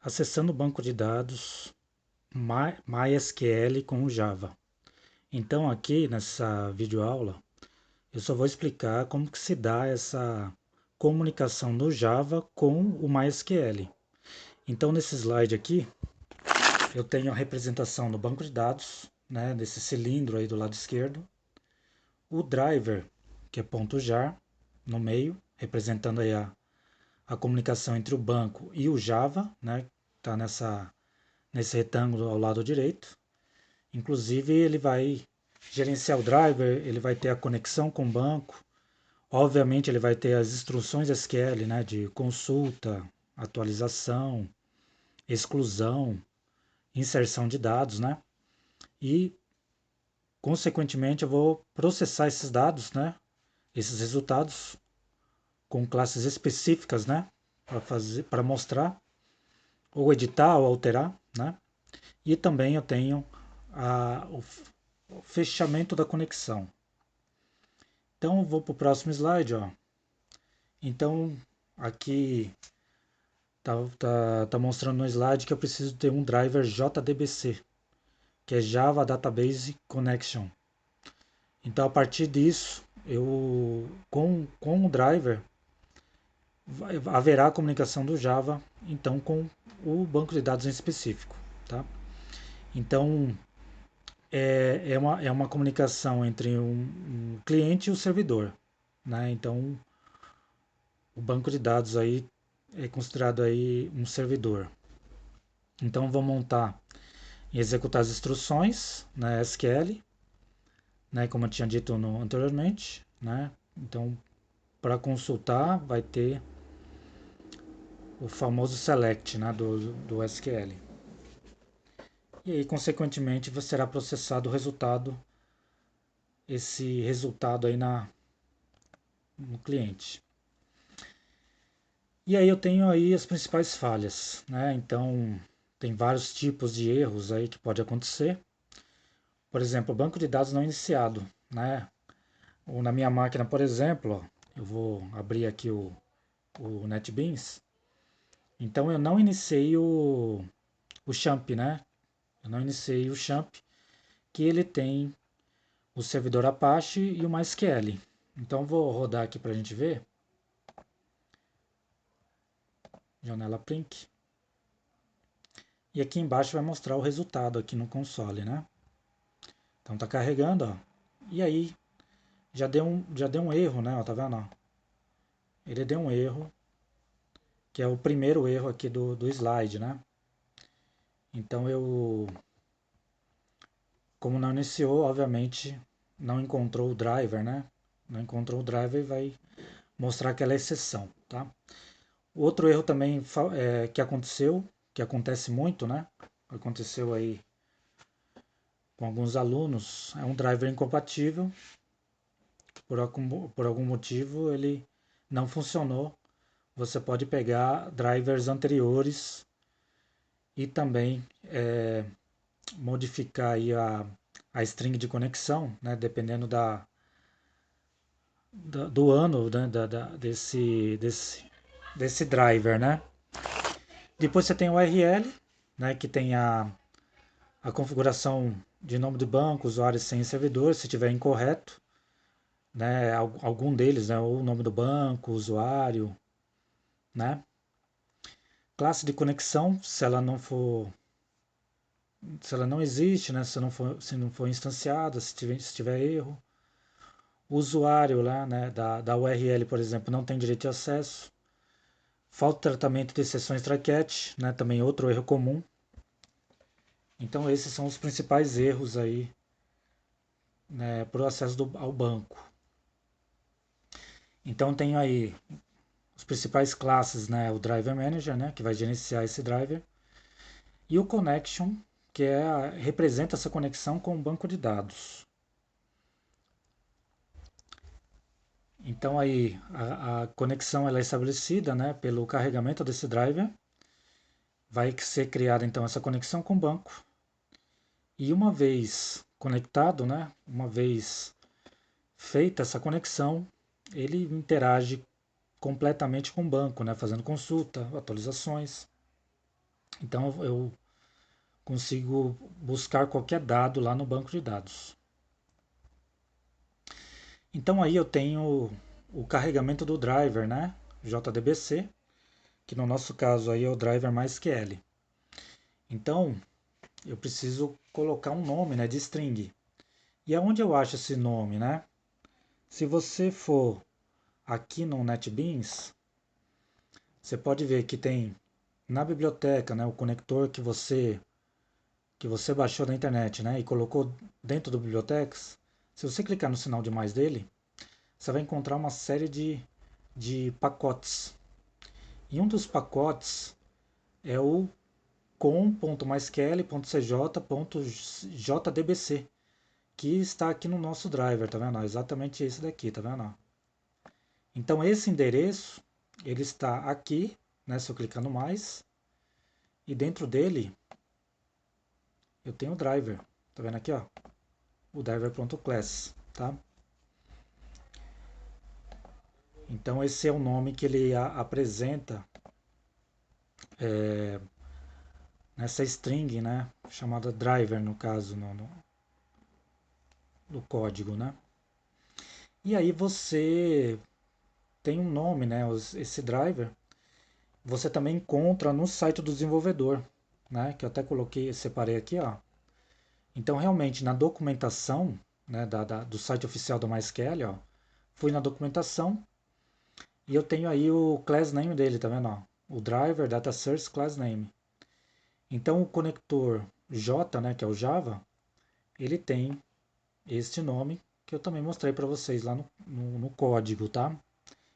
Acessando o banco de dados MySQL com o Java. Então aqui nessa videoaula eu só vou explicar como que se dá essa comunicação no Java com o MySQL. Então nesse slide aqui eu tenho a representação do banco de dados, né, desse cilindro aí do lado esquerdo, o driver, que é .jar, no meio, representando aí a comunicação entre o banco e o Java, né, está nesse retângulo ao lado direito. Inclusive ele vai gerenciar o driver, ele vai ter a conexão com o banco, obviamente ele vai ter as instruções SQL, né, de consulta, atualização, exclusão, inserção de dados, né, e consequentemente eu vou processar esses dados, né, esses resultados com classes específicas, né, para mostrar ou editar ou alterar, né, e também eu tenho o fechamento da conexão. Então, vou para o próximo slide. Ó. Então, aqui tá mostrando no slide que eu preciso ter um driver JDBC, que é Java Database Connection. Então, a partir disso, com o driver, haverá a comunicação do Java então com o banco de dados em específico. Tá? Então, é uma comunicação entre um cliente e o servidor. Né? Então, o banco de dados aí é considerado aí um servidor. Então, vou montar e executar as instruções na SQL, né? Como eu tinha dito anteriormente. Né? Então, para consultar, vai ter o famoso select, né? do SQL. E aí, consequentemente, será processado o resultado, esse resultado aí no cliente. E aí eu tenho aí as principais falhas, né? Então, tem vários tipos de erros aí que pode acontecer. Por exemplo, o banco de dados não iniciado, né? Ou na minha máquina, por exemplo, ó, eu vou abrir aqui o NetBeans. Então, eu não iniciei o champ, né? Eu não iniciei o champ, que ele tem o servidor Apache e o MySQL. Então, vou rodar aqui para a gente ver. Janela Print. E aqui embaixo vai mostrar o resultado aqui no console, né? Então tá carregando, ó. E aí já deu um erro, né? Ó, tá vendo? Ó? Ele deu um erro, que é o primeiro erro aqui do slide, né? Então como não iniciou, obviamente não encontrou o driver, né? Não encontrou o driver e vai mostrar aquela exceção, tá? Outro erro também que aconteceu, que acontece muito, né? Aconteceu aí com alguns alunos, é um driver incompatível, por algum motivo ele não funcionou. Você pode pegar drivers anteriores e também modificar aí a string de conexão, né, dependendo do ano, né, desse driver. Né? Depois você tem o URL, né, que tem a configuração de nome do banco, usuário sem servidor, se tiver incorreto, né, algum deles, né, ou o nome do banco, usuário, né? Classe de conexão, se ela não existe, né, se não for instanciada, se tiver erro. O usuário lá, né, da URL, por exemplo, não tem direito de acesso. Falta tratamento de exceções try-catch, né, também outro erro comum. Então esses são os principais erros aí, né, para o acesso ao banco. Então tem aí as principais classes, né, o Driver Manager, né, que vai gerenciar esse driver, e o Connection, que representa essa conexão com o banco de dados. Então aí a conexão ela é estabelecida, né, pelo carregamento desse driver. Vai ser criada então essa conexão com o banco. E uma vez conectado, né, uma vez feita essa conexão, ele interage completamente com o banco, né, fazendo consulta, atualizações. Então eu consigo buscar qualquer dado lá no banco de dados. Então aí eu tenho o carregamento do driver, né? JDBC, que no nosso caso aí é o driver MySQL. Então eu preciso colocar um nome, né, de string. E aonde eu acho esse nome, né? Se você for aqui no NetBeans, você pode ver que tem na biblioteca, né, o conector que você baixou da internet, né, e colocou dentro do Bibliotecas. Se você clicar no sinal de mais dele, você vai encontrar uma série de pacotes. E um dos pacotes é o com.mysql.cj.jdbc, que está aqui no nosso driver, tá vendo? Exatamente esse daqui, tá vendo? Então esse endereço, ele está aqui, né? Se eu clicar no mais, e dentro dele eu tenho o driver, tá vendo aqui, ó? O driver.class, tá? Então esse é o nome que ele apresenta nessa string, né? Chamada driver no caso, no código, né? E aí você tem um nome, né? Esse driver você também encontra no site do desenvolvedor, né? Que eu até coloquei, separei aqui, ó. Então realmente na documentação, né? Do site oficial do MySQL, ó, fui na documentação e eu tenho aí o class name dele, tá vendo? Ó? O driver data source class name. Então o conector J, né? Que é o Java, ele tem este nome que eu também mostrei para vocês lá no código, tá?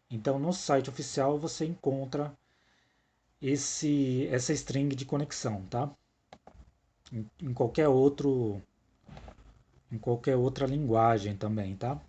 Então no site oficial você encontra essa string de conexão, tá? Em qualquer outra linguagem também, tá?